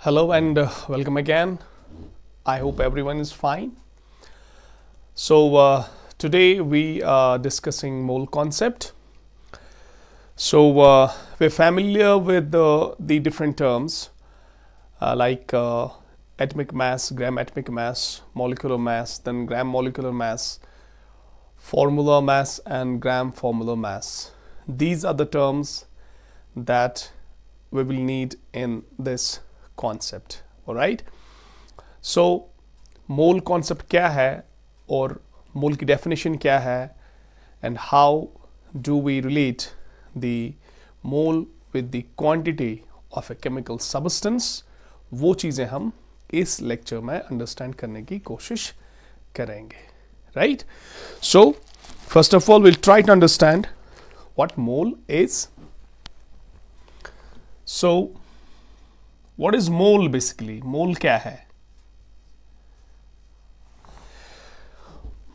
Hello and welcome again. I hope everyone is fine. Today we are discussing mole concept. We're familiar with the different terms like atomic mass, gram atomic mass, molecular mass, then gram molecular mass, formula mass, and gram formula mass. These are the terms that we will need in this concept. All right. So mole concept क्या है और mole की definition क्या है and how do we relate the mole with the quantity of a chemical substance, वो चीज़ें हम इस लेक्चर में अंडरस्टैंड करने की कोशिश करेंगे. Right. So first of all will try to understand what mole is. So what is mole? Basically mole क्या है?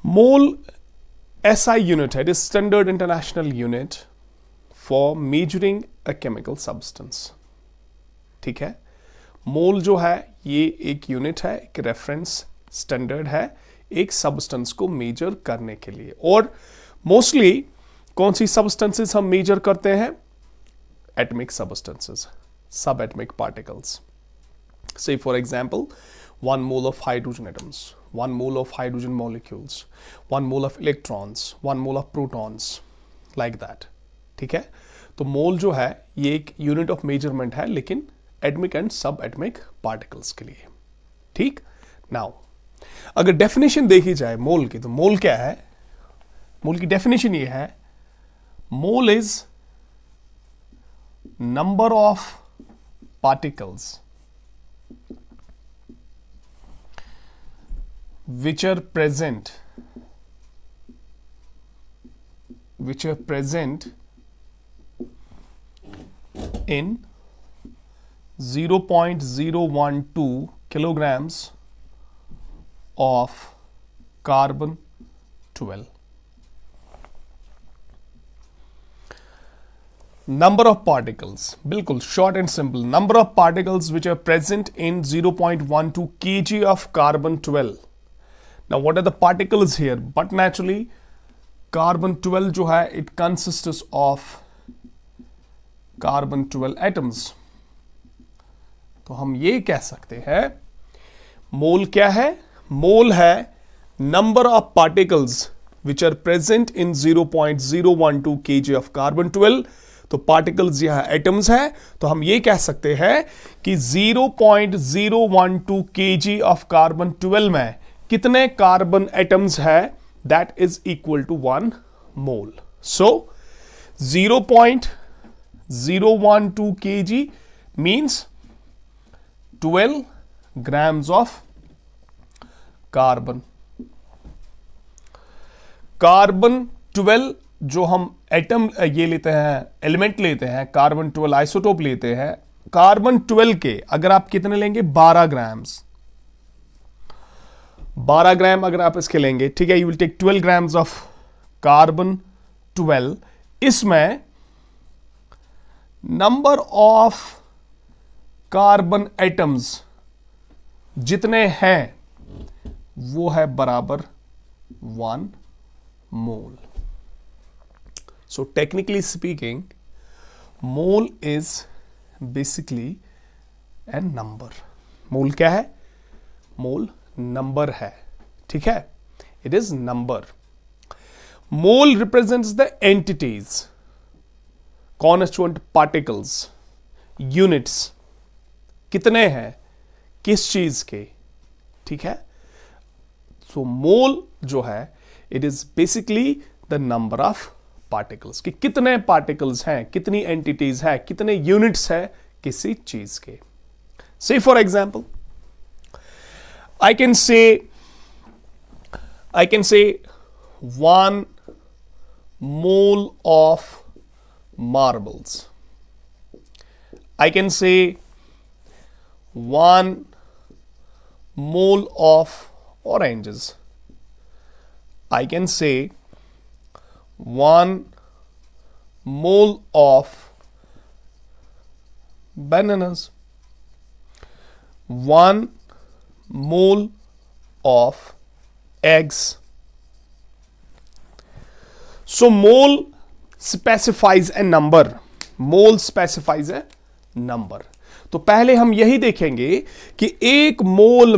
मोल SI यूनिट है. It is standard international unit for measuring a chemical substance. ठीक है. मोल जो है ये एक unit है, एक रेफरेंस स्टैंडर्ड है एक सब्सटेंस को मेजर करने के लिए. और मोस्टली कौन सी सब्सटेंसेस हम मेजर करते हैं? एटमिक सब्सटेंसेस, सब atomic particles. Say for example, 1 mole of hydrogen atoms, 1 mole of hydrogen molecules, 1 mole of electrons, 1 mole of protons, like that. ठीक है. तो मोल जो है ये एक यूनिट ऑफ मेजरमेंट है, लेकिन एटमिक एंड सब एटमिक पार्टिकल्स के लिए. ठीक. नाउ अगर डेफिनेशन देखी जाए मोल की, तो मोल क्या है? मोल की डेफिनेशन ये है, mole is number of particles which are present in 0.012 kilograms of carbon 12. Number of particles, बिल्कुल short and simple. Number of particles which are present in 0.12 kg of carbon 12. Now what are the particles here? But naturally carbon 12 जो है it consists of carbon 12 atoms. तो हम ये कह सकते हैं मोल क्या है? मोल है number of particles which are present in 0.012 kg of carbon 12. तो पार्टिकल्स यहां एटम्स है, तो हम ये कह सकते हैं कि 0.012 kg ऑफ कार्बन 12 में कितने कार्बन एटम्स है? That is equal to 1 mole. So 0.012 kg means 12 grams of carbon. Carbon 12 जो हम एटम ये लेते हैं, एलिमेंट लेते हैं, कार्बन 12 आइसोटोप लेते हैं. कार्बन 12 के अगर आप कितने लेंगे? 12 ग्राम्स. 12 ग्राम अगर आप इसके लेंगे, ठीक है, you will take 12 grams of carbon 12. इसमें नंबर ऑफ कार्बन एटम्स जितने हैं वो है बराबर 1 मोल. So technically speaking, mole is basically a number. Mole क्या है? Mole number है. ठीक है? It is number. Mole represents the entities, constituent particles, units. कितने हैं? किस चीज के? ठीक है? So mole जो है, it is basically the number of particles. कि कितने पार्टिकल्स हैं, कितनी एंटिटीज है, कितने यूनिट्स है किसी चीज के. से for example I can say 1 mole of marbles. I can say 1 mole of oranges. I can say 1 mole of bananas. 1 mole of eggs. So mole specifies a number. Mole specifies a number. तो पहले हम यही देखेंगे कि एक मोल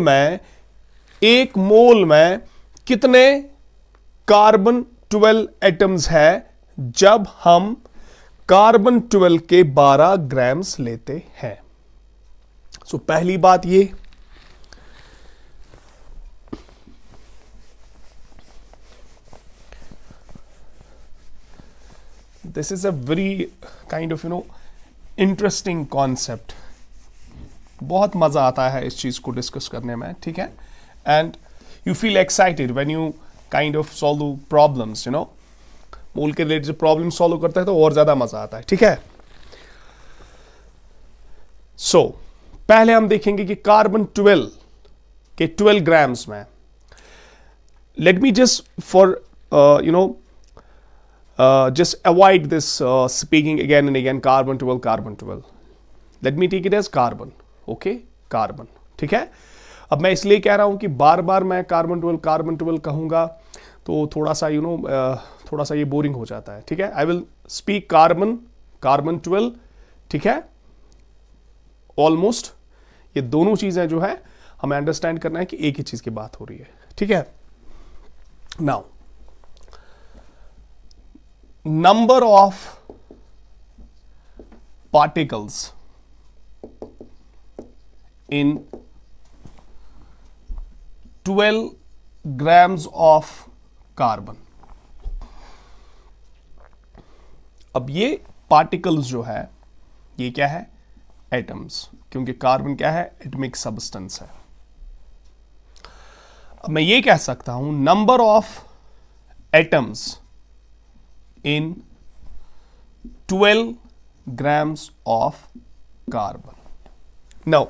में कितने carbon 12 atoms है जब हम कार्बन 12 के 12 ग्राम्स लेते हैं. सो पहली बात ये, this is a very kind of interesting concept. बहुत मजा आता है इस चीज को डिस्कस करने में, ठीक है. And you feel excited when you kind of solve problems, mole के रिलेटेड प्रॉब्लम सॉल्व करते हैं तो और ज्यादा मजा आता है, ठीक है. सो पहले हम देखेंगे कि कार्बन 12 के 12 ग्राम्स में, let me just for just avoid this speaking again and again carbon 12. Let me take it as carbon. Okay, carbon. ठीक है. अब मैं इसलिए कह रहा हूं कि बार बार मैं कार्बन 12 कहूंगा तो थोड़ा सा थोड़ा सा ये बोरिंग हो जाता है, ठीक है. आई विल स्पीक कार्बन 12, ठीक है. ऑलमोस्ट ये दोनों चीजें जो है हमें अंडरस्टैंड करना है कि एक ही चीज की बात हो रही है, ठीक है. Now number of particles in 12 grams of carbon. अब ये पार्टिकल्स जो है ये क्या है? एटम्स, क्योंकि कार्बन क्या है? एटमिक सब्सटेंस है. अब मैं ये कह सकता हूं number of atoms in 12 grams of carbon. Now,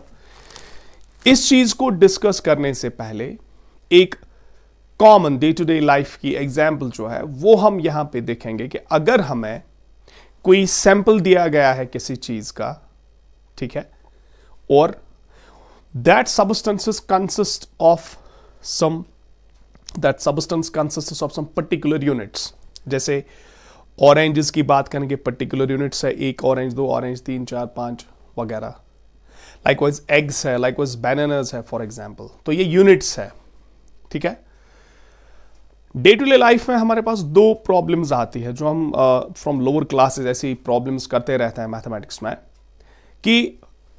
इस चीज को डिस्कस करने से पहले एक common day to day life की एग्जाम्पल जो है वो हम यहां पे देखेंगे कि अगर हमें कोई सैंपल दिया गया है किसी चीज का, ठीक है, और that substances consist of some particular units. जैसे ऑरेंजेस की बात करेंगे, पर्टिकुलर यूनिट्स है, 1 ऑरेंज, 2 ऑरेंज, 3, 4, 5 वगैरह. लाइकवाइज एग्स है, लाइकवाइज बनानास है फॉर एग्जांपल. तो ये यूनिट्स है, ठीक है. डे टू डे लाइफ में हमारे पास 2 प्रॉब्लम्स आती है जो हम फ्रॉम लोअर क्लासेस ऐसी प्रॉब्लम्स करते रहते हैं मैथमेटिक्स में, कि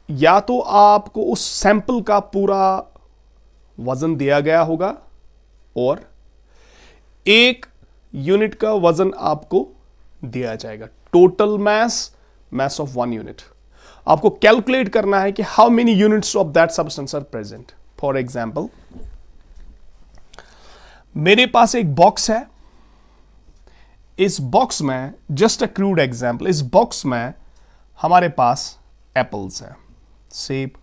या तो आपको उस सैंपल का पूरा वजन दिया गया होगा और एक यूनिट का वजन आपको दिया जाएगा. Total mass of 1 unit. आपको कैलकुलेट करना है कि how many units of that substance are present. For example, मेरे पास एक बॉक्स है. इस बॉक्स में, जस्ट अ क्रूड एग्जांपल, इस बॉक्स में हमारे पास एप्पल्स है, सेब.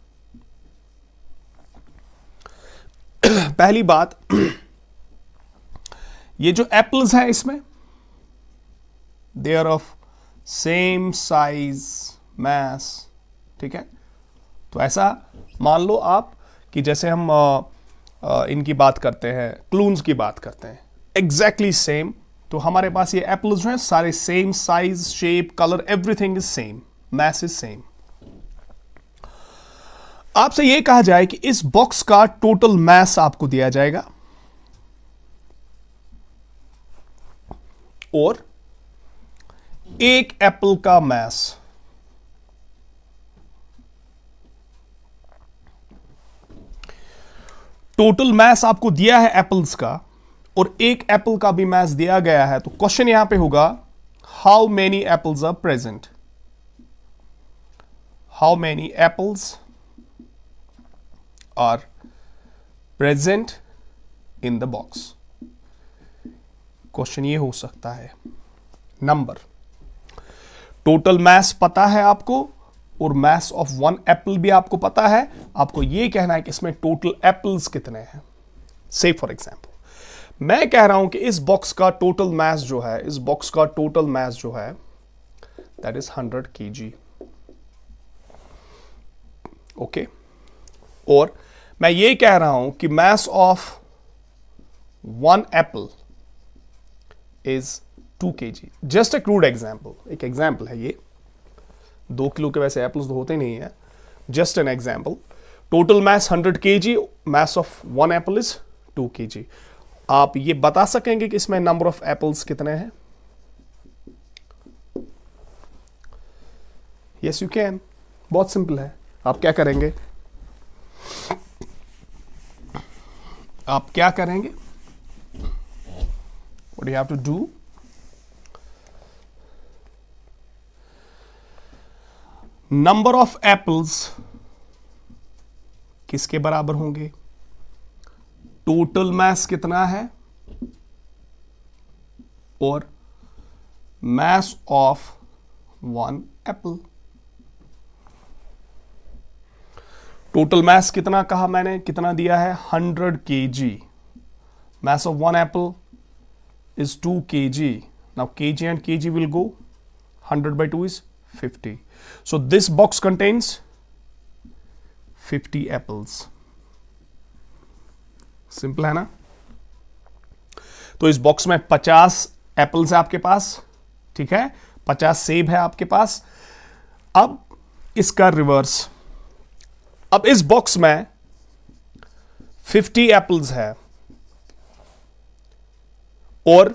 पहली बात, ये जो एप्पल्स हैं इसमें they are of same size, mass, ठीक है. तो ऐसा मान लो आप कि जैसे हम इनकी बात करते हैं, क्लून्स की बात करते हैं, एग्जैक्टली सेम. तो हमारे पास ये एप्पल्स जो हैं सारे same size, shape, colour, everything is same, mass is same. आपसे ये कहा जाए कि इस बॉक्स का टोटल मास आपको दिया जाएगा और एक एप्पल का मास. टोटल मास आपको दिया है एप्पल्स का और एक एप्पल का भी मास दिया गया है. तो क्वेश्चन यहां पे होगा, how many apples are present. How many apples are present in the box. Question ये हो सकता है. नंबर, टोटल मास पता है आपको और मास ऑफ 1 एप्पल भी आपको पता है. आपको ये कहना है कि इसमें टोटल एप्पल्स कितने हैं. से फॉर एग्जांपल, मैं कह रहा हूं कि इस बॉक्स का टोटल मास जो है, इस बॉक्स का टोटल मास जो है दैट इज 100 kg. ओके. और मैं ये कह रहा हूं कि mass of one apple is 2 kg. Just a crude example, एक एग्जाम्पल है ये, 2 किलो के वैसे एप्पल्स तो होते नहीं है, just an example. Total mass 100 kg, mass of one Apple is 2 kg. आप ये बता सकेंगे कि इसमें नंबर ऑफ एप्पल्स कितने हैं? Yes you can. बहुत सिंपल है. आप क्या करेंगे? What do you have to do? Number of apples किसके बराबर होंगे? टोटल मास कितना है और मास of one Apple. Total mass कितना कहा मैंने, कितना दिया है? 100 kg. Mass of one Apple is 2 kg. Now kg and kg will go. 100 by 2 is 50. So this box contains 50 apples. Simple है ना? तो इस बॉक्स में 50 एप्पल्स है आपके पास, ठीक है, 50 सेब है आपके पास. अब इसका रिवर्स. अब इस बॉक्स में 50 एप्पल्स है और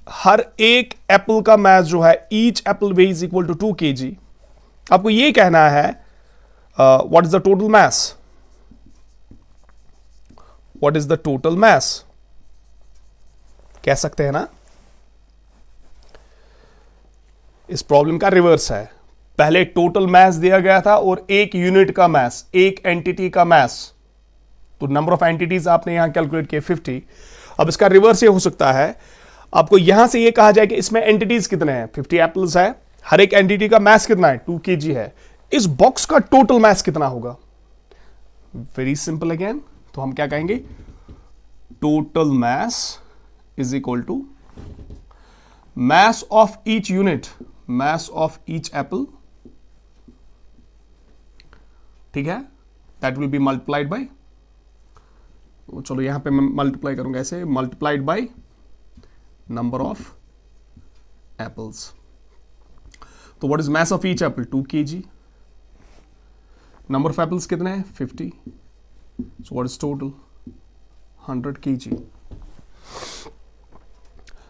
हर एक एप्पल का मास जो है, each apple weight is equal to 2 kg. आपको ये कहना है what is the total mass. What is the total mass कह सकते हैं ना. इस प्रॉब्लम का रिवर्स है. पहले टोटल मास दिया गया था और एक यूनिट का मास, एक एंटिटी का मास, तो नंबर ऑफ एंटिटीज आपने यहां कैलकुलेट किए 50. अब इसका रिवर्स ये हो सकता है, आपको यहां से ये कहा जाए कि इसमें एंटिटीज कितने हैं. 50 एप्पल्स है, हर एक एंटिटी का मास कितना है? 2 kg है. इस बॉक्स का टोटल मास कितना होगा? Very simple again. तो हम क्या कहेंगे? Total mass is equal to mass of each unit, mass of each apple, ठीक है, that will be multiplied by, चलो यहां पे मैं मल्टीप्लाई करूंगा ऐसे, multiplied by number of apples. तो what is mass of each apple? 2 kg. Number of apples कितने हैं? 50. So what is total? 100 kg.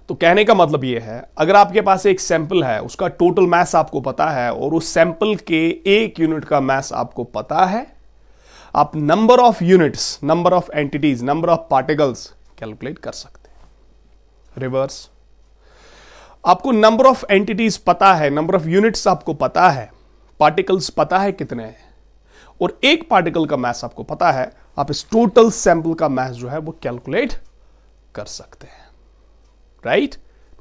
तो कहने का मतलब यह है, अगर आपके पास एक सैंपल है, उसका टोटल मास आपको पता है और उस सैंपल के एक यूनिट का मास आपको पता है, आप number of units, number of entities, number of particles calculate कर सकते हैं. रिवर्स, आपको नंबर ऑफ एंटिटीज पता है, नंबर ऑफ यूनिट्स आपको पता है, पार्टिकल्स पता है कितने हैं, और एक पार्टिकल का मास आपको पता है, आप इस टोटल सैंपल का मास जो है वो कैलकुलेट कर सकते हैं. Right?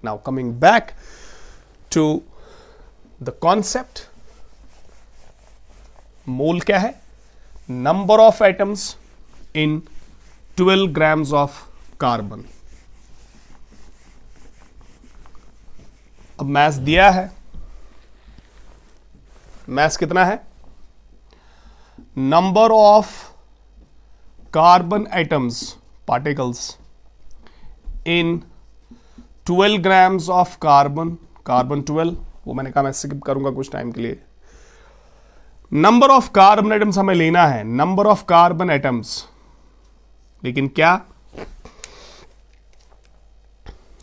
Now coming back to the concept. Mole क्या है? Number of atoms in 12 grams of carbon. अब मास दिया है, मास कितना है? Number of carbon atoms, particles in 12 grams of carbon, carbon 12, वो मैंने कहा मैं स्किप करूंगा कुछ टाइम के लिए. नंबर ऑफ कार्बन एटम्स हमें लेना है, नंबर ऑफ कार्बन एटम्स, लेकिन क्या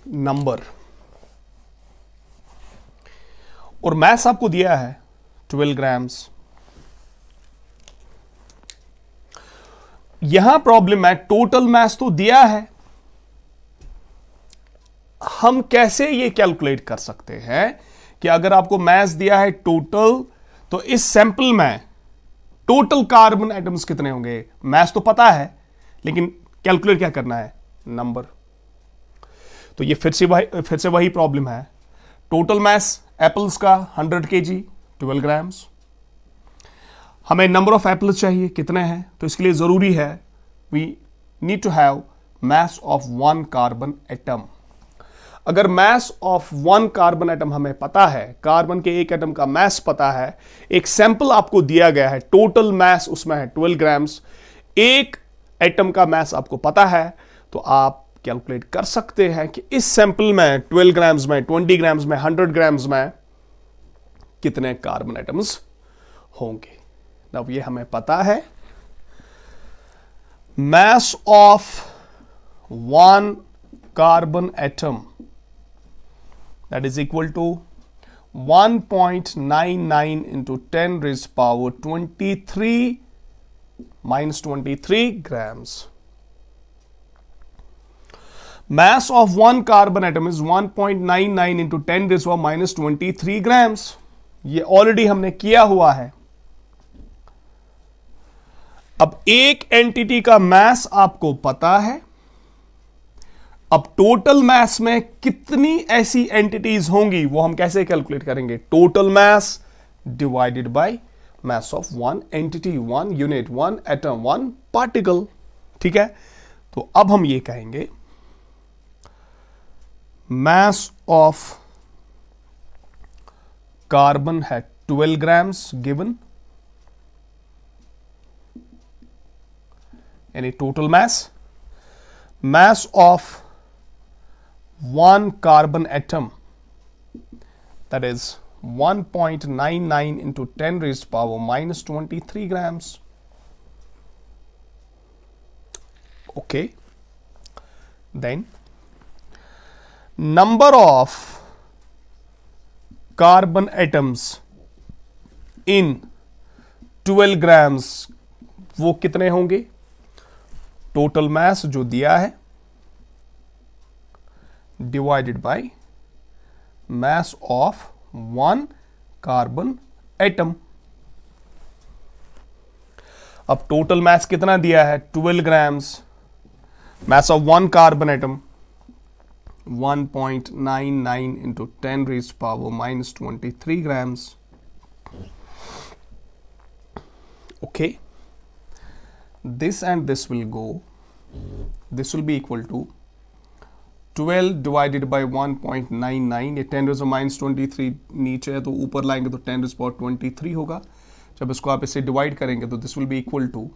नंबर, और मास आपको दिया है 12 grams. यहां प्रॉब्लम है, टोटल मास तो दिया है, हम कैसे ये कैलकुलेट कर सकते हैं कि अगर आपको मास दिया है टोटल, तो इस सैंपल में टोटल कार्बन एटम्स कितने होंगे? मास तो पता है, लेकिन कैलकुलेट क्या करना है? नंबर. तो ये फिर से वही प्रॉब्लम है. टोटल मास एप्पल्स का 100 kg, 12 grams. हमें नंबर ऑफ एप्पल्स चाहिए, कितने हैं? तो इसके लिए जरूरी है, we need to have mass of one carbon atom. अगर mass of one carbon atom हमें पता है, कार्बन के एक एटम का मास पता है, एक सैंपल आपको दिया गया है, टोटल मास उसमें है 12 ग्राम्स, एक एटम का मास आपको पता है, तो आप कैलकुलेट कर सकते हैं कि इस सैंपल में 12 ग्राम्स में, 20 ग्राम्स में, 100 ग्राम्स में कितने कार्बन एटम्स होंगे। अब ये हमें पता है, mass of one carbon atom, that is equal to 1.99 into 10 raised power 23 minus 23 grams. Mass of one carbon atom is 1.99 into 10 raised power minus 23 grams. ये ऑलरेडी हमने किया हुआ है। अब एक एंटिटी का मास आपको पता है, अब टोटल मास में कितनी ऐसी एंटिटीज होंगी वो हम कैसे कैलकुलेट करेंगे? Total mass divided by mass of one entity, one unit, one atom, one particle. ठीक है, तो अब हम ये कहेंगे मास ऑफ कार्बन है 12 ग्राम्स गिवन, यानी total mass of one carbon atom, that is 1.99 into 10 raised power minus 23 grams. Okay, then number of carbon atoms in 12 grams वो कितने होंगे? टोटल मास जो दिया है divided by mass of one carbon atom. अब total mass कितना दिया है? 12 grams. Mass of one carbon atom 1.99 into 10 raised power minus 23 grams. Okay, this and this will go, this will be equal to 12 divided by 1.99, ये 10 raised to minus 23 नीचे है तो ऊपर लाएंगे तो 10 raised to 23 होगा। जब इसको आप इससे डिवाइड करेंगे तो this will be equal to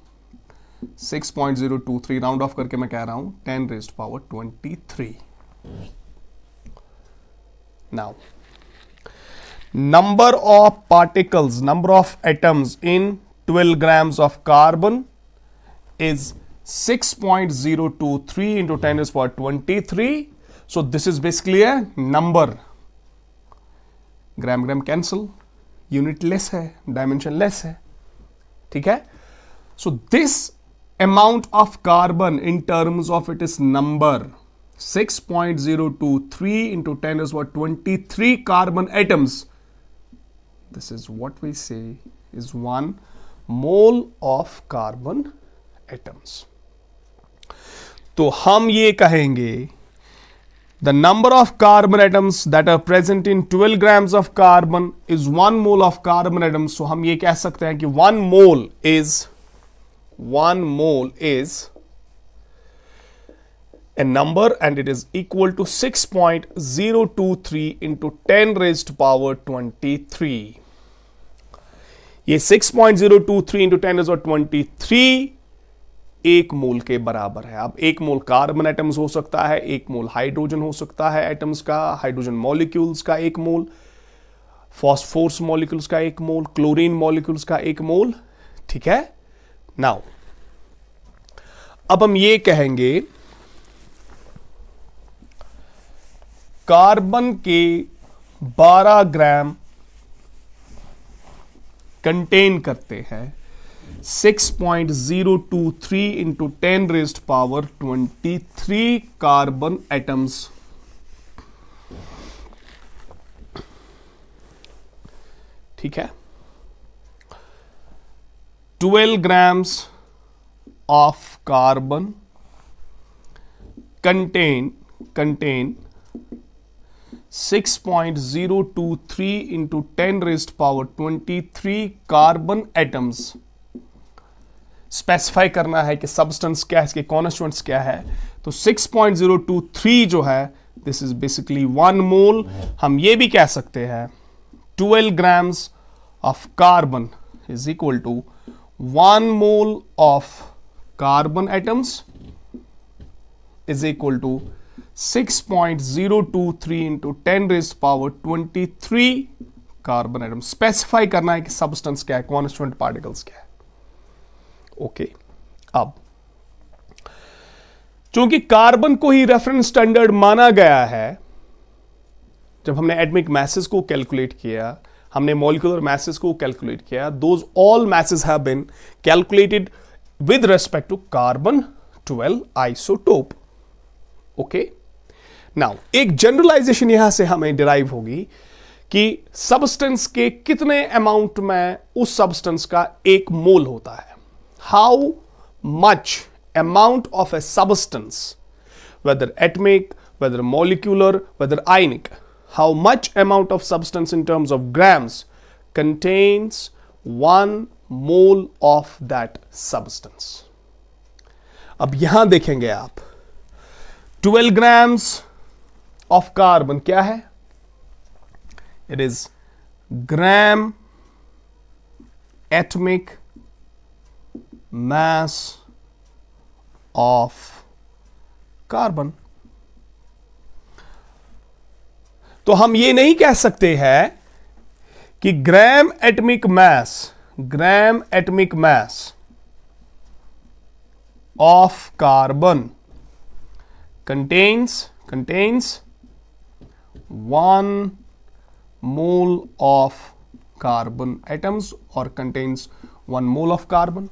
6.023, round off करके मैं कह रहा हूं 10 raised to 23। Now, number of particles, number of atoms in 12 grams of carbon is 6.023 into 10 raised to 23. So this is basically a number. Gram gram cancel, unit less है, dimension less है। ठीक है, so this amount of carbon in terms of it is number 6.023 into 10 raised to 23 carbon atoms. This is what we say is 1 mole of carbon atoms. तो हम ये कहेंगे the number of carbon atoms that are present in 12 grams of carbon is 1 mole of carbon atoms. So हम ये कह सकते हैं कि 1 mole is a number and it is equal to 6.023 into 10 raised to power 23. ये 6.023 into 10 raised to 23 एक मोल के बराबर है। अब एक मोल कार्बन एटम्स हो सकता है, एक मोल हाइड्रोजन हो सकता है एटम्स का, हाइड्रोजन मॉलिक्यूल्स का एक मोल, फॉस्फोरस मॉलिक्यूल्स का एक मोल, क्लोरीन मॉलिक्यूल्स का एक मोल। ठीक है, नाउ अब हम ये कहेंगे कार्बन के 12 ग्राम कंटेन करते हैं 6.023 into 10 raised power 23 carbon atoms. ठीक है, 12 grams of carbon contain 6.023 into 10 raised power 23 carbon atoms. Specify करना है कि सब्सटेंस क्या है, इसके कॉन्स्टिट्यूएंट्स क्या है। तो 6.023 जो है दिस इज बेसिकली 1 मोल। हम ये भी कह सकते हैं 12 grams of carbon is equal to 1 mole of carbon atoms is equal to 6.023 into 10 raised power 23 carbon atom. Specify करना है कि सब्सटेंस क्या है, कॉन्स्टिट्यूएंट पार्टिकल्स क्या है। ओके, अब चूंकि कार्बन को ही रेफरेंस स्टैंडर्ड माना गया है, जब हमने एटॉमिक मैसेस को कैलकुलेट किया, हमने मॉलिक्यूलर मैसेस को कैलकुलेट किया, those all masses have been calculated with respect to carbon 12 isotope. Okay, now एक जनरलाइजेशन यहां से हमें डिराइव होगी कि सब्सटेंस के कितने अमाउंट में उस सब्सटेंस का एक मोल होता है। How much amount of a substance, whether atomic, whether molecular, whether ionic, how much amount of substance in terms of grams contains 1 mole of that substance। अब यहां देखेंगे आप 12 grams of carbon क्या है? It is gram atomic mass of carbon. तो हम ये नहीं कह सकते हैं कि gram atomic mass of carbon contains 1 mole of carbon atoms और कंटेन्स 1 मोल ऑफ कार्बन।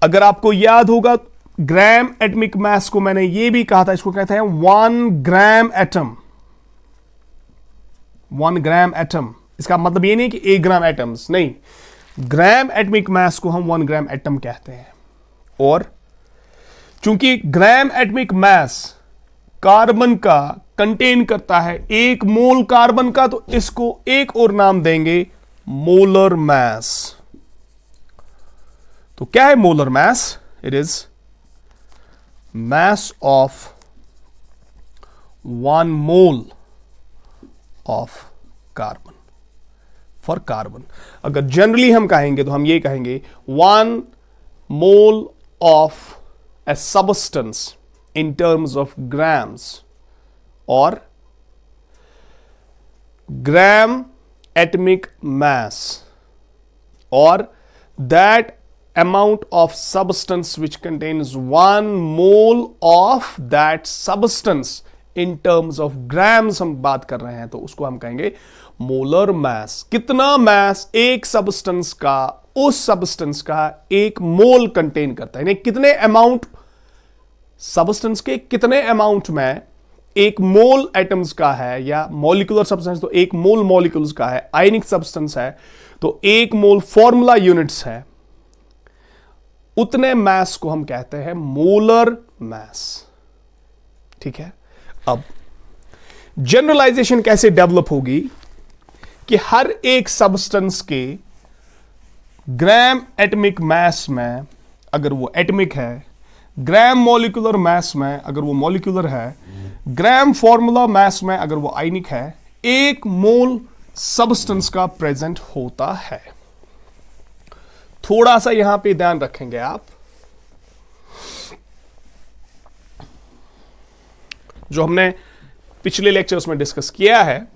अगर आपको याद होगा, ग्राम एटमिक मास को मैंने यह भी कहा था, इसको कहते हैं 1 ग्राम एटम। 1 ग्राम एटम, इसका मतलब ये नहीं कि 1 ग्राम एटम्स, नहीं, ग्राम एटमिक मास को हम 1 ग्राम एटम कहते हैं। और चूंकि ग्राम एटमिक मास कार्बन का कंटेन करता है 1 मोल कार्बन का, तो इसको एक और नाम देंगे मोलर मास। तो क्या है molar mass? It is mass of 1 mole of carbon for carbon। अगर जनरली हम कहेंगे तो हम ये कहेंगे 1 mole of a substance in terms of grams or gram atomic mass or that amount of substance which contains 1 mole of that substance in terms of grams हम बात कर रहे हैं, तो उसको हम कहेंगे मोलर मास। कितना मास एक सब्सटेंस का उस सब्सटेंस का 1 मोल कंटेन करता है, यानी कितने अमाउंट सब्सटेंस के कितने अमाउंट में 1 मोल एटम्स का है, या मॉलिक्यूलर सब्सटेंस तो 1 मोल मॉलिक्यूल्स का है, आयनिक सब्सटेंस है तो 1 मोल फॉर्मूला यूनिट्स है, उतने मास को हम कहते हैं मोलर मास। ठीक है, अब जनरलाइजेशन कैसे डेवलप होगी कि हर एक सब्सटेंस के ग्राम एटमिक मास में अगर वो एटमिक है, ग्राम मॉलिक्यूलर मास में अगर वो मॉलिक्यूलर है, ग्राम फॉर्मूला मास में अगर वो आयनिक है, 1 मोल सब्सटेंस का प्रेजेंट होता है। थोड़ा सा यहां पे ध्यान रखेंगे आप, जो हमने पिछले लेक्चर्स में डिस्कस किया है,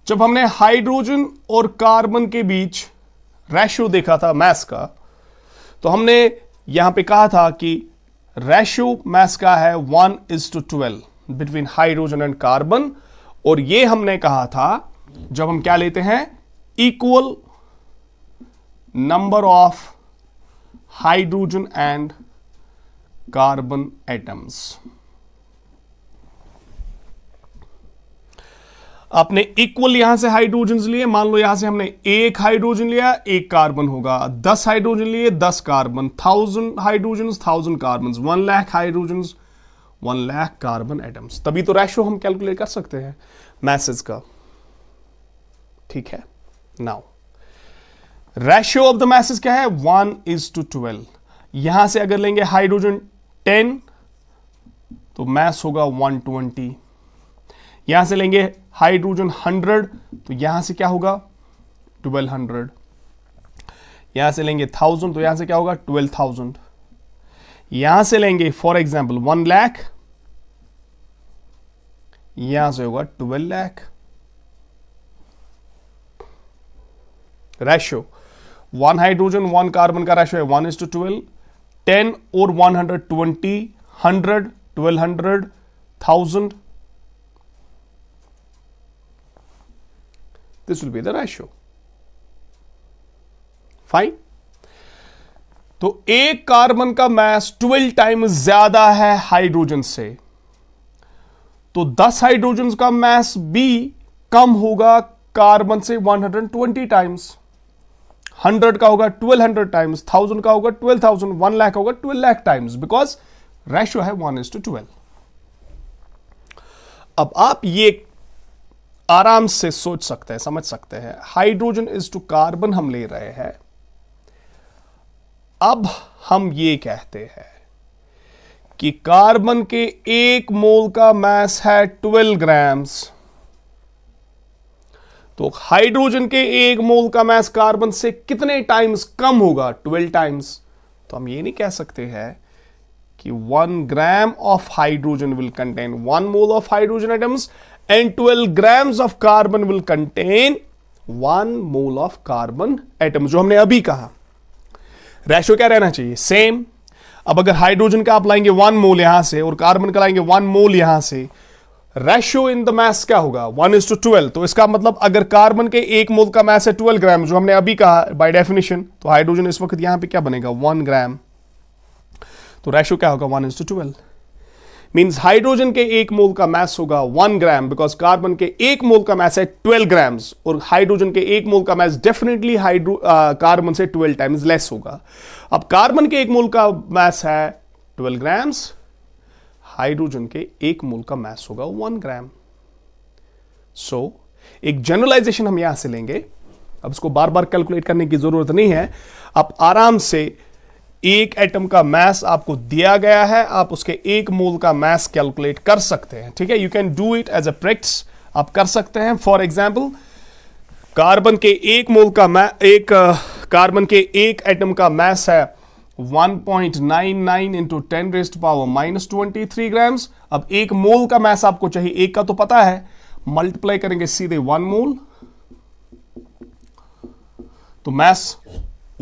जब हमने हाइड्रोजन और कार्बन के बीच रेशियो देखा था मास का, तो हमने यहां पे कहा था कि रेशियो मास का है 1:12 बिटवीन हाइड्रोजन एंड कार्बन। और ये हमने कहा था जब हम क्या लेते हैं, equal number of hydrogen and carbon atoms. आपने इक्वल यहां से हाइड्रोजन लिए, मान लो यहां से हमने 1 हाइड्रोजन लिया, 1 कार्बन होगा, 10 हाइड्रोजन लिए 10 carbon, 1000 hydrogen 1000 carbon, 1 lakh hydrogen 1 lakh carbon atoms. तभी तो रेशियो हम कैलकुलेट कर सकते हैं मैसेज का। ठीक है, now ratio of the message क्या है, 1:12। यहां से अगर लेंगे हाइड्रोजन 10 तो मास होगा 120। यहां से लेंगे हाइड्रोजन 100, तो यहां से क्या होगा 1200। यहां से लेंगे 1000, तो यहां से क्या होगा 12000। यहां से लेंगे फॉर एग्जाम्पल 1 लाख, यहां से होगा 12 लाख। रेशियो 1 हाइड्रोजन 1 कार्बन का रेशियो है 1:12। 10 और 120, 100, 1200, 1000, this will be the ratio. Fine. तो एक कार्बन का मास 12 टाइम्स ज्यादा है हाइड्रोजन से, तो 10 हाइड्रोजन का मास भी कम होगा कार्बन से 120 टाइम्स। 100 का होगा 1200 टाइम्स, 1000 का होगा 12000, 1 लाख होगा 12 लाख टाइम्स, बिकॉज रेशियो है 1:12। अब आप ये आराम से सोच सकते हैं, समझ सकते हैं, हाइड्रोजन इज टू कार्बन हम ले रहे हैं। अब हम ये कहते हैं कि कार्बन के 1 मोल का मास है 12 ग्राम्स, तो हाइड्रोजन के 1 मोल का मास कार्बन से कितने टाइम्स कम होगा 12 टाइम्स। तो हम ये नहीं कह सकते हैं कि 1 gram of hydrogen will contain 1 mole of hydrogen atoms and 12 grams of carbon will contain 1 mole of carbon atom, जो हमने अभी कहा। रेशियो क्या रहना चाहिए सेम। अब अगर हाइड्रोजन का आप लाएंगे 1 मोल यहां से और कार्बन का लाएंगे 1 मोल यहां से, रेशियो इन द मास क्या होगा 1:12। तो इसका मतलब अगर कार्बन के 1 मोल का मास है 12 ग्राम, जो हमने अभी कहा बाय डेफिनेशन, तो हाइड्रोजन इस वक्त यहां पे क्या बनेगा 1 ग्राम, तो रेशियो क्या होगा 1:12। मीन्स हाइड्रोजन के 1 मोल का मास होगा 1 ग्राम, बिकॉज कार्बन के 1 मोल का मास है 12 ग्राम्स, और हाइड्रोजन के 1 मोल का मास डेफिनेटली कार्बन से 12 टाइम्स लेस होगा। अब कार्बन के 1 मोल का मास है 12 ग्राम्स, हाइड्रोजन के 1 मोल का मास होगा 1 ग्राम। सो एक जनरलाइजेशन हम यहां से लेंगे। अब इसको बार बार कैलकुलेट करने की जरूरत नहीं है, आप आराम से एक एटम का मास आपको दिया गया है, आप उसके 1 मोल का मास कैलकुलेट कर सकते हैं। ठीक है, you can do it as a practice, आप कर सकते हैं। फॉर एग्जाम्पल कार्बन के 1 मोल का कार्बन के 1 एटम का मास है 1.99 इंटू 10⁻⁻23 ग्राम्स। अब 1 मोल का मास आपको चाहिए, 1 का तो पता है, मल्टीप्लाई करेंगे सीधे 1 मोल, तो मास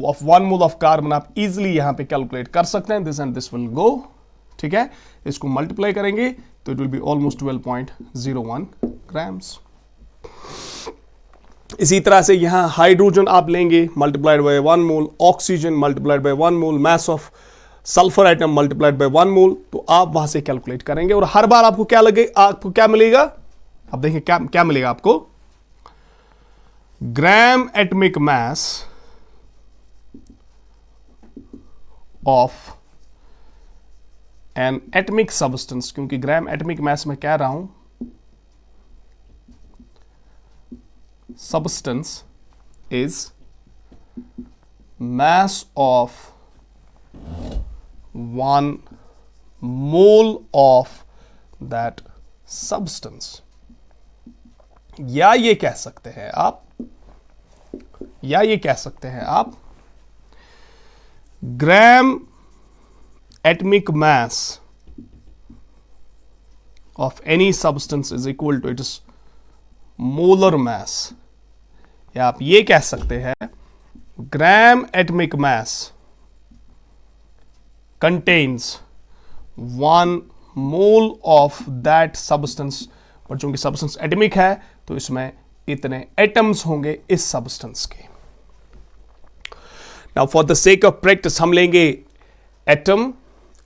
ऑफ 1 मोल ऑफ कार्बन आप इजीली यहां पे कैलकुलेट कर सकते हैं। This and this will go, ठीक है, इसको मल्टीप्लाई करेंगे तो it will be almost 12.01 grams. इसी तरह से यहां हाइड्रोजन आप लेंगे multiplied by 1 mole, oxygen multiplied by 1 mole, mass of sulphur item multiplied by 1 मोल, तो आप वहां से कैलकुलेट करेंगे और हर बार आपको क्या लगे, आपको क्या मिलेगा, अब देखिए क्या मिलेगा आपको, gram atomic mass of an atomic substance, क्योंकि ग्राम एटमिक मास में कह रहा हूं, substance is mass of 1 mole of that substance। या ये कह सकते हैं आप, ग्राम atomic mass of any substance is equal to its molar mass, या आप ये कह सकते हैं gram atomic mass contains 1 mole of that substance, और चूंकि सब्सटेंस एटमिक है तो इसमें इतने एटम्स होंगे इस सब्सटेंस के। Now for the sake of practice हम लेंगे एटम,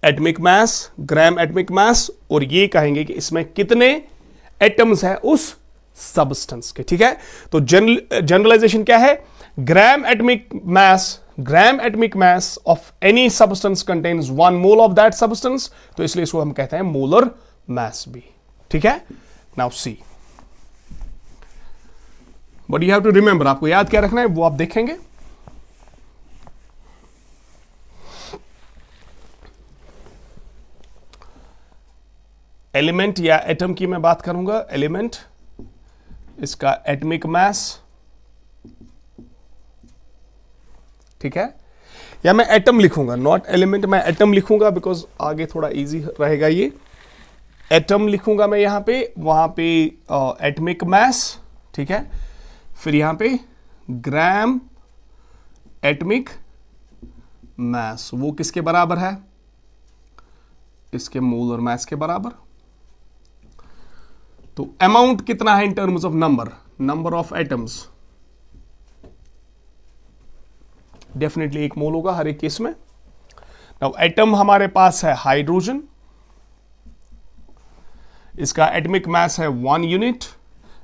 एटमिक मास, ग्राम एटमिक मास, और ये कहेंगे कि इसमें कितने एटम्स है उस सब्सटेंस के। ठीक है, तो जनरलाइजेशन क्या है, gram atomic mass of any substance contains 1 mole of that substance, तो इसलिए इसको हम कहते हैं मोलर मास भी। ठीक है, now see but you have to remember, आपको याद क्या रखना है वो आप देखेंगे। एलिमेंट या एटम की मैं बात करूंगा, एलिमेंट, इसका एटमिक मास, ठीक है, या मैं एटम लिखूंगा, नॉट एलिमेंट, मैं एटम लिखूंगा बिकॉज आगे थोड़ा इजी रहेगा ये। एटम लिखूंगा मैं यहां पे, वहां पे एटमिक मास, ठीक है, फिर यहां पे ग्राम एटमिक मास, वो किसके बराबर है, इसके मोलर मास के बराबर। तो अमाउंट कितना है in terms of number of atoms, definitely 1 मोल होगा हर एक केस में। नाउ एटम हमारे पास है हाइड्रोजन, इसका एटमिक मास है 1 यूनिट,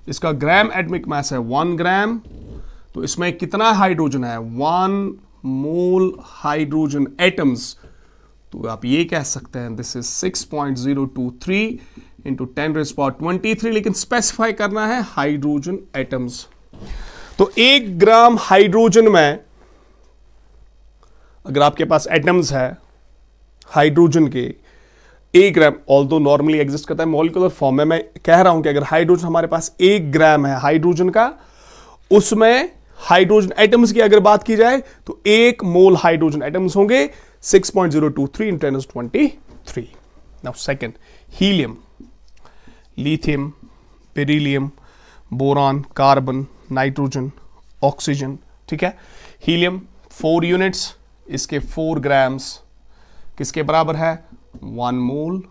इसका ग्राम एटमिक मास है 1 ग्राम। तो इसमें कितना हाइड्रोजन है, 1 मोल हाइड्रोजन एटम्स। तो आप ये कह सकते हैं दिस इज 6.023 इंटू 10⁻23, लेकिन स्पेसिफाई करना है हाइड्रोजन एटम्स। तो 1 ग्राम हाइड्रोजन में अगर आपके पास एटम्स है हाइड्रोजन के 1 ग्राम, ऑल्दो नॉर्मली एग्जिस्ट करता है मॉलिक्यूलर फॉर्म में, मैं कह रहा हूं कि अगर हाइड्रोजन हमारे पास 1 ग्राम है हाइड्रोजन का, उसमें हाइड्रोजन एटम्स की अगर बात की जाए तो 1 मोल हाइड्रोजन एटम्स होंगे 6.023 × 10⁻23। Now second, helium, lithium, beryllium, boron, carbon, nitrogen, oxygen, ठीक है। हीलियम 4 यूनिट्स, इसके 4 ग्राम्स किसके बराबर है, 1 मोल,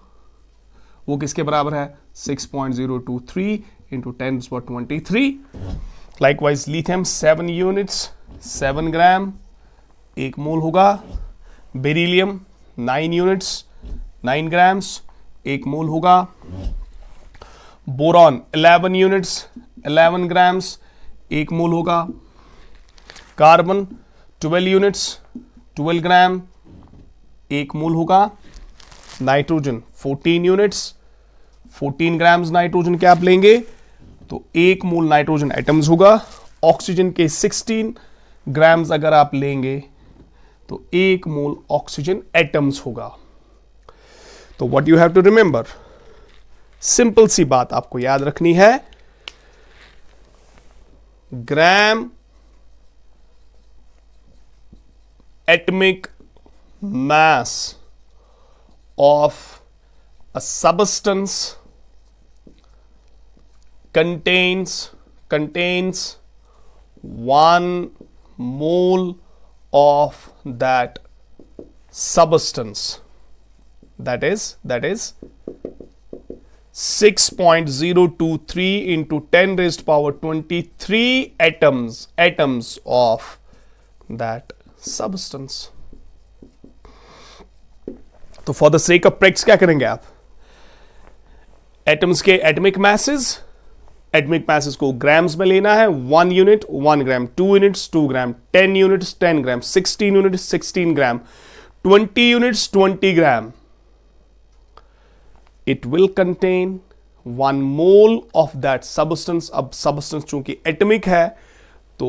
वो किसके बराबर है 6.023 × 10⁻23। लाइकवाइज लिथियम 7 यूनिट्स, 7 ग्राम, 1 मोल होगा। बेरिलियम 9 यूनिट्स, 9 ग्राम्स, 1 मोल होगा। बोरॉन 11 यूनिट्स, 11 ग्राम्स, 1 मोल होगा। कार्बन 12 यूनिट्स, 12 ग्राम, 1 मोल होगा। नाइट्रोजन 14 यूनिट्स, 14 ग्राम्स नाइट्रोजन के आप लेंगे तो 1 मोल नाइट्रोजन एटम्स होगा। ऑक्सीजन के 16 ग्राम्स अगर आप लेंगे तो 1 मोल ऑक्सीजन एटम्स होगा। तो what you have to remember, simple सी बात आपको याद रखनी है, gram atomic mass of a substance contains 1 mole of that substance, that is 6.023 into 10⁻23 atoms of that substance. तो for the sake of practice क्या करेंगे आप, एटम्स के एटमिक मैसेज को ग्राम्स में लेना है। 1 unit 1 gram, 2 units 2 gram, 10 units 10 gram, 16 units 16 gram, 20 units 20 gram. It will contain 1 mole of that substance. अब सबस्टेंस चूंकि एटमिक है तो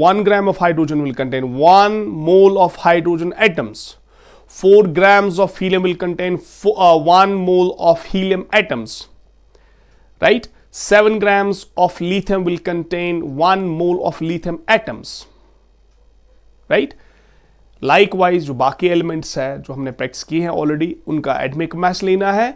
1 gram of hydrogen will contain 1 mole of hydrogen atoms. 4 grams of helium will contain 1 mole of helium atoms. Right? 7 grams of lithium will contain 1 mole of lithium atoms. Right? Likewise, जो बाकी elements है जो हमने practice की है already, उनका atomic mass लेना है,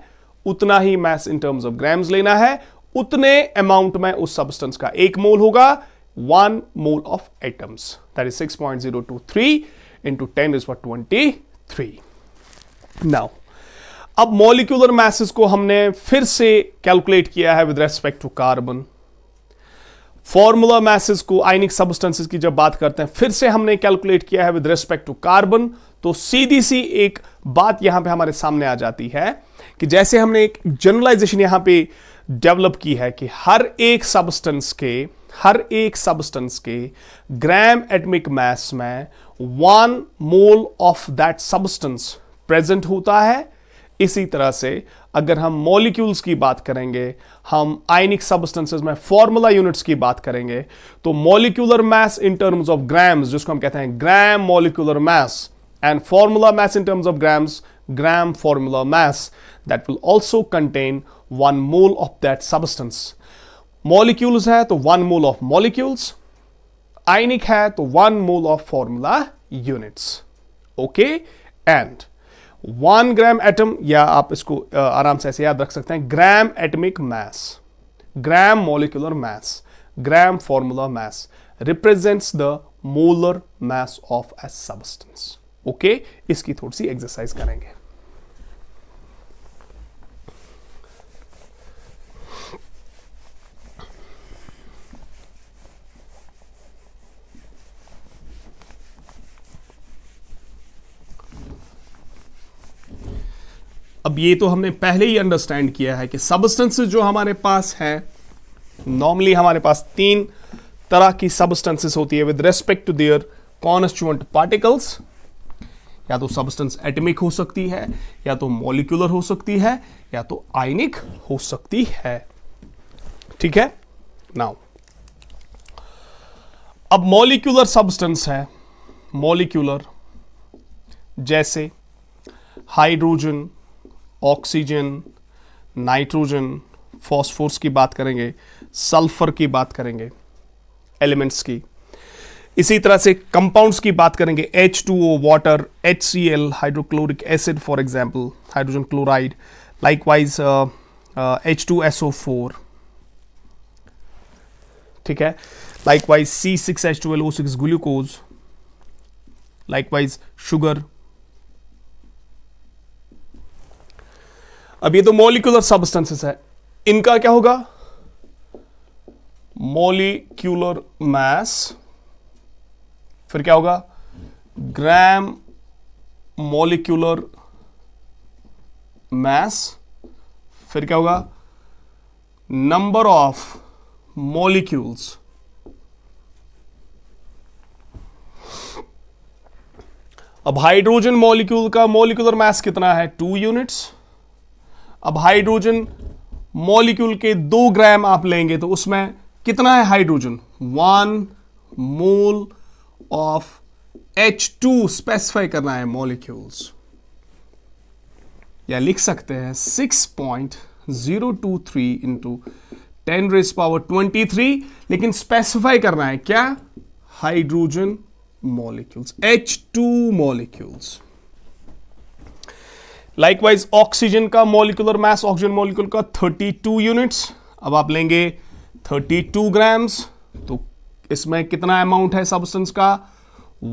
उतना ही मास इन टर्म्स ऑफ ग्राम्स लेना है, उतने अमाउंट में उस सब्सटेंस का 1 मोल होगा। 1 mole of atoms, that is 6.023 into 10⁻23. Now, अब मॉलिक्यूलर masses को हमने फिर से कैलकुलेट किया है with respect to carbon. Formula masses को, आयनिक सब्सटेंसेस की जब बात करते हैं, फिर से हमने कैलकुलेट किया है विद रेस्पेक्ट टू कार्बन। तो सीधी सी एक बात यहां पे हमारे सामने आ जाती है कि जैसे हमने एक जनरलाइजेशन यहां पे डेवलप की है कि हर एक सब्सटेंस के ग्राम एटमिक मास में 1 mole of that substance present होता है। इसी तरह से अगर हम मॉलिक्यूल्स की बात करेंगे, हम आयनिक सब्सटेंसेस में फॉर्मूला यूनिट्स की बात करेंगे, तो molecular mass in terms of grams, जिसको हम कहते हैं ग्राम molecular mass, and formula mass in terms of grams, gram formula mass, that will also contain 1 mole of that substance. Molecules है तो 1 mole of molecules, ionic है तो 1 mole of formula units. Okay, and 1 gram atom, या आप इसको आराम से ऐसे याद रख सकते हैं, gram atomic mass, gram molecular mass, gram formula mass represents the molar mass of a substance. Okay, इसकी थोड़ी सी एक्सरसाइज करेंगे. अब ये तो हमने पहले ही अंडरस्टैंड किया है कि सब्सटेंसेस जो हमारे पास है, नॉर्मली हमारे पास 3 तरह की सब्सटेंसेस होती है with respect to their constituent particles. या तो सब्सटेंस एटमिक हो सकती है, या तो मॉलिक्यूलर हो सकती है, या तो आयनिक हो सकती है. ठीक है. नाउ अब मॉलिक्यूलर सब्सटेंस है, मॉलिक्यूलर जैसे हाइड्रोजन, ऑक्सीजन, नाइट्रोजन, फॉस्फोरस की बात करेंगे, सल्फर की बात करेंगे, एलिमेंट्स की. इसी तरह से कंपाउंड्स की बात करेंगे, H2O water, HCl hydrochloric acid for example, hydrogen chloride, likewise H2SO4. ठीक है. Likewise C6H12O6 glucose, likewise sugar. अब ये तो मॉलिक्यूलर सब्सटेंसेस है, इनका क्या होगा? मॉलिक्यूलर मास, फिर क्या होगा? ग्राम मॉलिक्यूलर मास, फिर क्या होगा? Number of molecules. अब हाइड्रोजन मॉलिक्यूल का मॉलिक्यूलर मास कितना है? 2 यूनिट्स. अब हाइड्रोजन मॉलिक्यूल के 2 ग्राम आप लेंगे तो उसमें कितना है hydrogen? 1 mole of H2 specify करना है मॉलिक्यूल्स, या लिख सकते हैं 6.023 इंटू 10⁻23, लेकिन स्पेसिफाई करना है क्या? Hydrogen molecules, H2 molecules. Likewise oxygen का मॉलिक्यूलर मास, ऑक्सीजन मॉलिक्यूल का 32 यूनिट्स. अब आप लेंगे 32 ग्राम्स, तो इसमें कितना अमाउंट है सब्सटेंस का?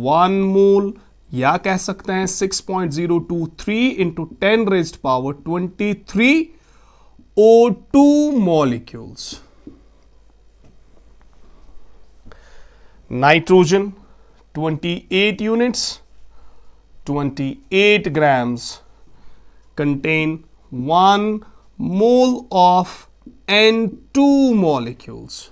1 मोल, या कह सकते हैं 6.023 into 10⁻23 O2 molecules. Nitrogen 28 units, 28 grams contain 1 mole of N2 molecules.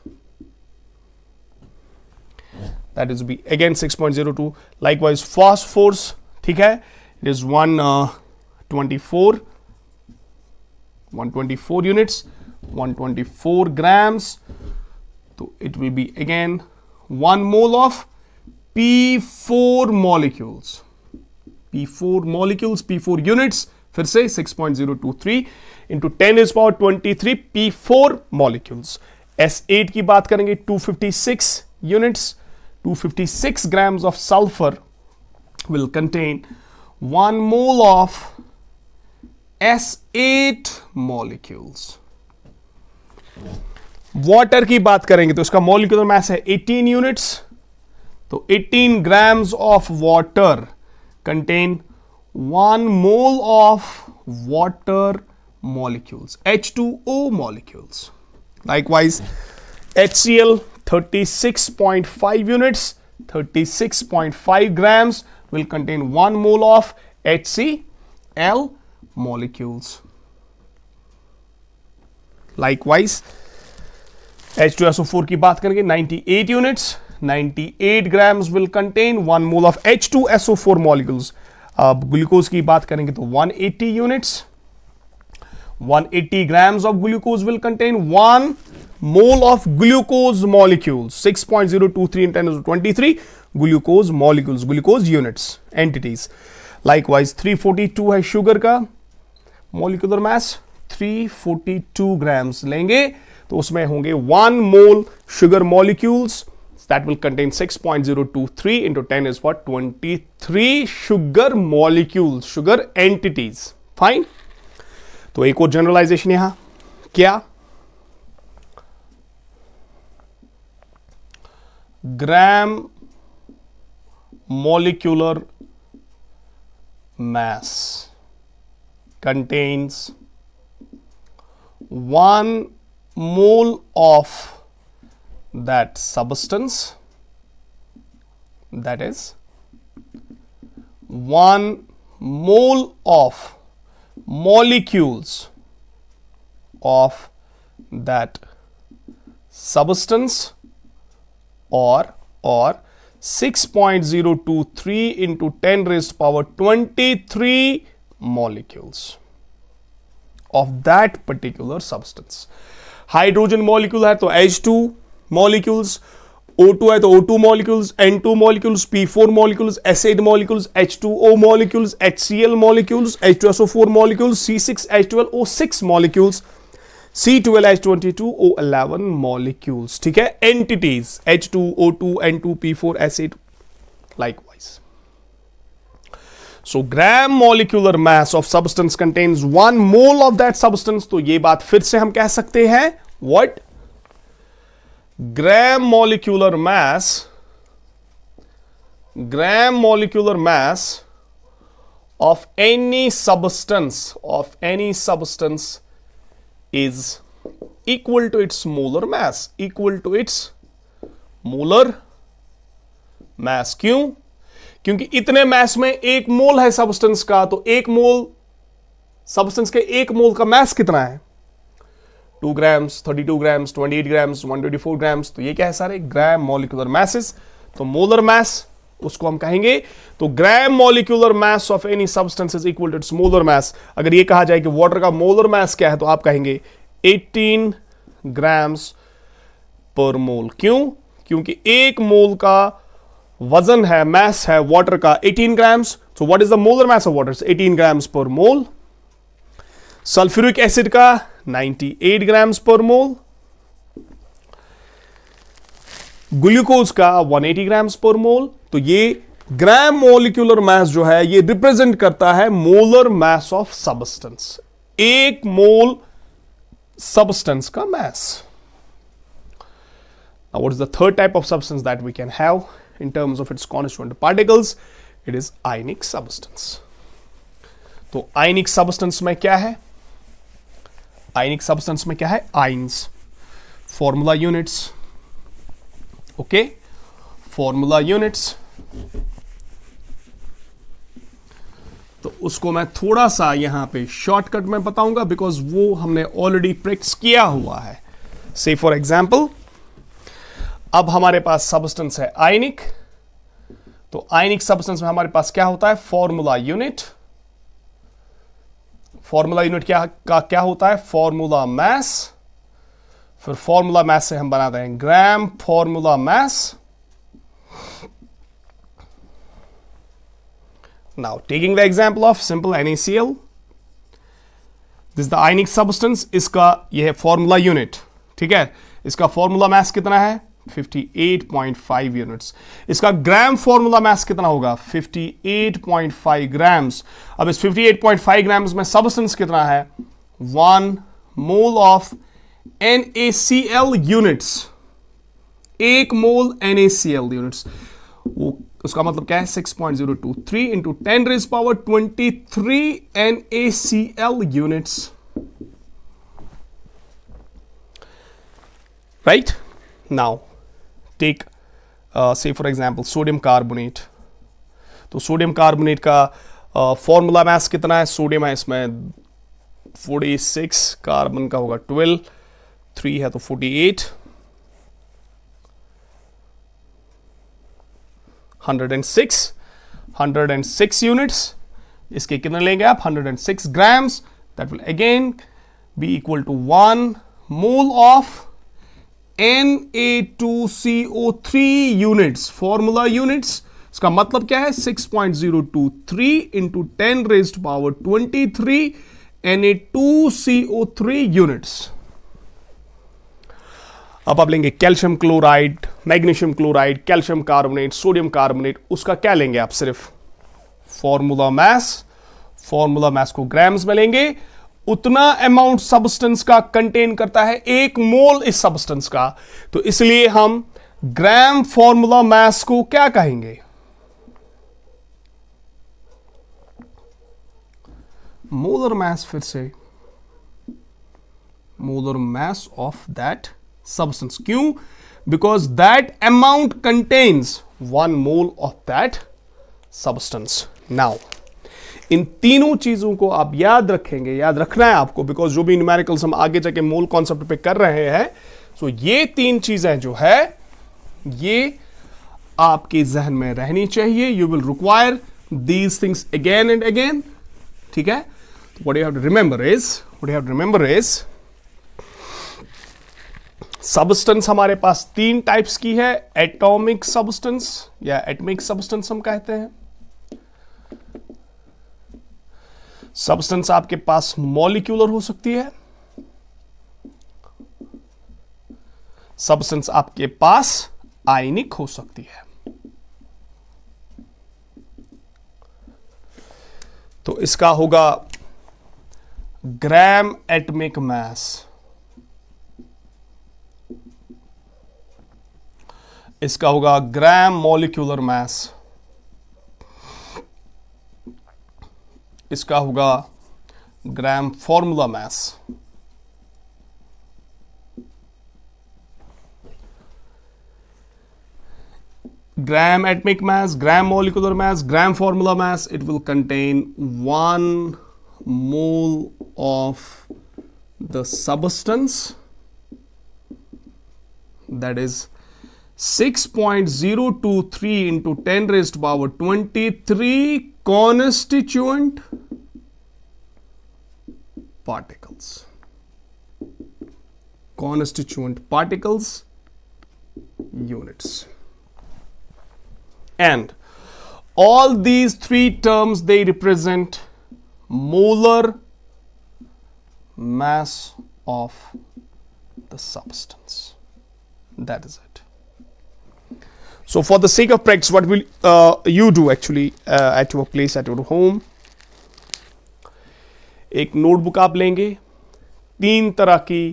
That is be again 6.02. Likewise phosphorus, ठीक है, it is 124 units, 124 grams. So it will be again 1 mole of P4 molecules. P4 molecules, P4 units, फिर से 6.023 into 10⁻23 P4 molecules. S8 की बात करेंगे, 256 units, 256 grams of sulfur will contain 1 mole of S8 molecules. Water की बात करेंगे तो इसका मॉलिक्यूलर मास है 18 यूनिट्स, तो 18 grams of water contain 1 mole of water molecules, H2O molecules. Likewise, HCl 36.5 units, 36.5 grams will contain 1 mole of HCl molecules. Likewise, H2SO4 की बात करेंगे, 98 units, 98 grams will contain 1 mole of H2SO4 molecules. अब glucose की बात करेंगे तो 180 units, 180 grams of glucose will contain 1 mole of glucose molecules, 6.023 in 10⁻23 glucose molecules, glucose units, entities. Likewise 342 है sugar का मॉलिक्यूलर मास, 342 ग्राम्स लेंगे तो उसमें होंगे 1 mole sugar molecules, that will contain 6.023 into 10 is what 23 sugar molecules, sugar entities. Fine. तो एक और generalisation यहां क्या, ग्राम molecular mass contains 1 mole of that substance, that is 1 mole of molecules of that substance, or 6.023 into 10 raised power 23 molecules of that particular substance. Hydrogen molecule है तो H2 molecules, O2 है तो O2 molecules, N2 molecules, P4 molecules, acid molecules, H2O molecules, HCl molecules, H2SO4 molecules, C6H12O6 molecules, C12H22O11 molecules. ठीक है, entities H2, O2, N2, P4, acid likewise. So gram molecular mass of substance contains 1 mole of that substance. तो ये बात फिर से हम कह सकते हैं what? gram molecular mass of any substance is equal to its molar mass, क्यों? क्योंकि इतने मैस में 1 मोल है सब्सटेंस का, तो 1 मोल सब्सटेंस के 1 मोल का मैस कितना है? 2 ग्राम्स, 32 ग्राम्स, 28 ग्राम्स, 124 ग्राम्स. तो ये क्या है सारे? Gram molecular masses. तो मोलर मैस उसको हम कहेंगे. तो gram molecular mass of any substance is equal to its molar mass. अगर ये कहा जाए कि वाटर का मोलर मैस क्या है, तो आप कहेंगे 18 ग्राम्स पर मोल. क्यों? क्योंकि 1 मोल का वजन है, मैस है वाटर का 18 grams. So what is the molar mass of water? 18 grams पर मोल. सल्फ्यूरिक एसिड का 98 ग्राम्स पर मोल. ग्लूकोज का 180 ग्राम्स पर मोल. तो ये ग्राम मॉलिक्यूलर मैस जो है ये रिप्रेजेंट करता है molar mass of substance, 1 mole substance का mess. Now what is the third type of substance that we can have in terms of its constituent particles? It is ionic substance. तो ionic substance में क्या है? ionic substance में क्या है? ions. Formula units. Okay? Formula units. तो उसको मैं थोड़ा सा यहां पे शॉर्टकट में बताऊंगा, बिकॉज वो हमने ऑलरेडी प्रैक्टिस किया हुआ है. से फॉर एग्जाम्पल, अब हमारे पास सब्सटेंस है आयनिक. तो आयनिक सब्सटेंस में हमारे पास क्या होता है? Formula unit. फॉर्मूला यूनिट क्या होता है? Formula mass. फिर फॉर्मूला मैस से हम बनाते हैं gram formula mass. Now taking the example of simple NaCl, this the ionic substance. इसका यह है फॉर्मूला यूनिट. ठीक है, इसका फॉर्मूला मैस कितना है? 58.5 यूनिट्स. इसका ग्राम फॉर्मूला मैस कितना होगा? 58.5 ग्राम्स. अब इस 58.5 ग्राम्स में सब्सटेंस कितना है? 1 mole of NaCl units. 1 mole NaCl units. उसका मतलब क्या है? 6.023 into 10 raise power 23 NaCl units. Right now take say for example sodium carbonate. तो सोडियम कार्बोनेट का फॉर्मूला मैस कितना है? सोडियम है इसमें 46, कार्बन का होगा 12, 3 है तो 48, 106 यूनिट्स. इसके कितने लेंगे आप? 106 grams. That will again be equal to 1 mole of Na2CO3 units, formula units. इसका मतलब क्या है 6.023 into 10 raised power 23 Na2CO3 units. अब आप लेंगे calcium chloride, magnesium chloride, calcium carbonate, sodium carbonate, उसका क्या लेंगे आप? सिर्फ फॉर्मूला मैस को ग्राम्स में लेंगे। उतना अमाउंट सब्सटेंस का कंटेन करता है 1 मोल इस सब्सटेंस का, तो इसलिए हम ग्राम फॉर्मूला मैस को क्या कहेंगे? मोलर मैस, फिर से molar mass of that substance. क्यों? Because that amount contains 1 mole of that substance. Now इन तीनों चीजों को आप याद रखेंगे, याद रखना है आपको, बिकॉज जो भी न्यूमेरिकल्स हम आगे जाके मोल कॉन्सेप्ट पे कर रहे हैं, सो ये 3 चीजें जो है ये आपके जहन में रहनी चाहिए। You will require these things again and again, ठीक है? What you have to remember is substance हमारे पास 3 टाइप्स की है। एटॉमिक सब्सटेंस या एटमिक सब्सटेंस हम कहते हैं। सब्सटेंस आपके पास मॉलिक्यूलर हो सकती है, सब्सटेंस आपके पास आयनिक हो सकती है। तो इसका होगा ग्राम एटमिक मास, इसका होगा ग्राम मॉलिक्यूलर मास, इसका होगा ग्राम formula mass. Gram atomic mass, gram molecular mass, gram formula mass, it will contain 1 mole of the substance, that is 6.023 into 10 raised power 23 constituent particles. Constituent particles units. And all these 3 terms, they represent molar mass of the substance. That is it. So for the sake of practice, what will you do actually at your place, at your home? एक notebook आप लेंगे, 3 तरह की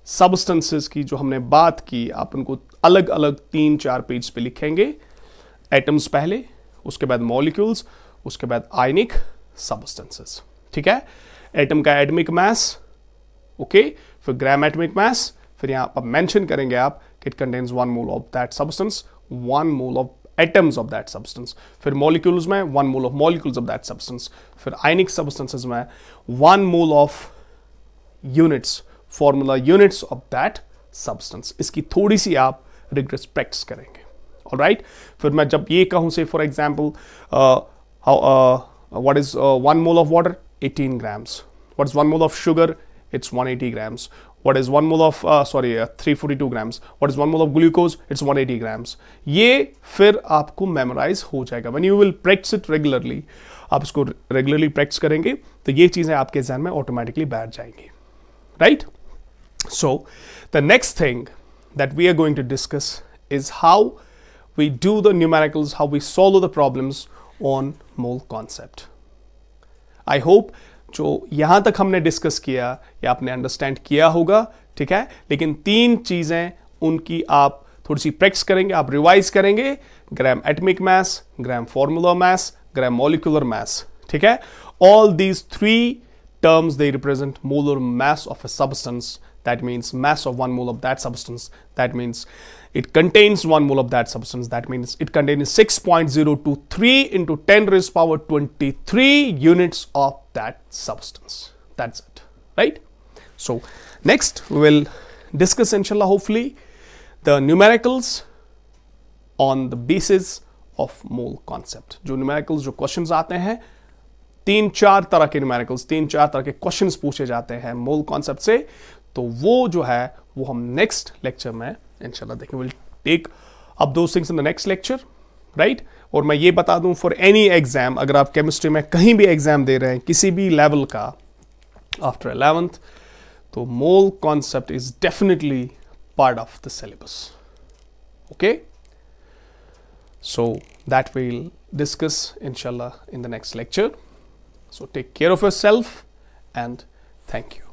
substances की जो हमने बात की, आप उनको अलग अलग 3-4 पेज पे लिखेंगे। एटम्स पहले, उसके बाद मॉलिक्यूल्स, उसके बाद आयनिक सब्सटेंसेस, ठीक है? एटम का एटमिक मास, ओके, फिर ग्राम एटमिक मास, फिर यहां पर मेंशन करेंगे आप कि it contains 1 mole of that substance, 1 mole of atoms of that substance, फिर मॉलिक्यूल्स में 1 mole of molecules of that substance, फिर आयनिक सब्सटेंसेस में 1 mole of units, formula units of that substance. इसकी थोड़ी सी आप रिग्रेस प्रैक्टिस करेंगे, ऑलराइट? फिर मैं जब ये कहूं से for example what is 1 mole of water? 18 grams. What is 1 mole of sugar? It's 180 grams. What is 1 mole of 342 grams. What is 1 mole of glucose? It's 180 grams. ये फिर आपको मेमोराइज हो जाएगा। When you will practice it regularly, आप इसको regularly practice करेंगे तो ये चीजें आपके ज़हन में ऑटोमेटिकली बैठ जाएंगी, right? So the next thing that we are going to discuss is how we do the numericals, how we solve the problems on mole concept. I hope जो यहां तक हमने डिस्कस किया या आपने अंडरस्टैंड किया होगा, ठीक है? लेकिन 3 चीजें उनकी आप थोड़ी सी प्रैक्टिस करेंगे, आप रिवाइज करेंगे। Gram atomic mass, gram formula mass, gram molecular mass, ठीक है? All these 3 terms, they represent molar mass of a substance. That means mass of 1 mole of that substance. That means it contains 1 mole of that substance. That means it contains 6.023 into 10 raised power 23 units of that substance. That's it, right? So next we will discuss, inshallah, hopefully, the numericals on the basis of mole concept. जो numericals, जो questions आते हैं, 3-4 तरह के numericals, 3-4 तरह के questions पूछे जाते हैं mole concept से, तो वो जो है वो हम नेक्स्ट लेक्चर में इंशाल्लाह देखेंगे। Will take up those things in the next lecture. Right और मैं ये बता दूं फॉर एनी एग्जाम, अगर आप केमिस्ट्री में कहीं भी एग्जाम दे रहे हैं किसी भी लेवल का आफ्टर 11th, तो mole concept is definitely part of the syllabus. Okay, so that we'll discuss inshallah in the next lecture. So take care of yourself and thank you.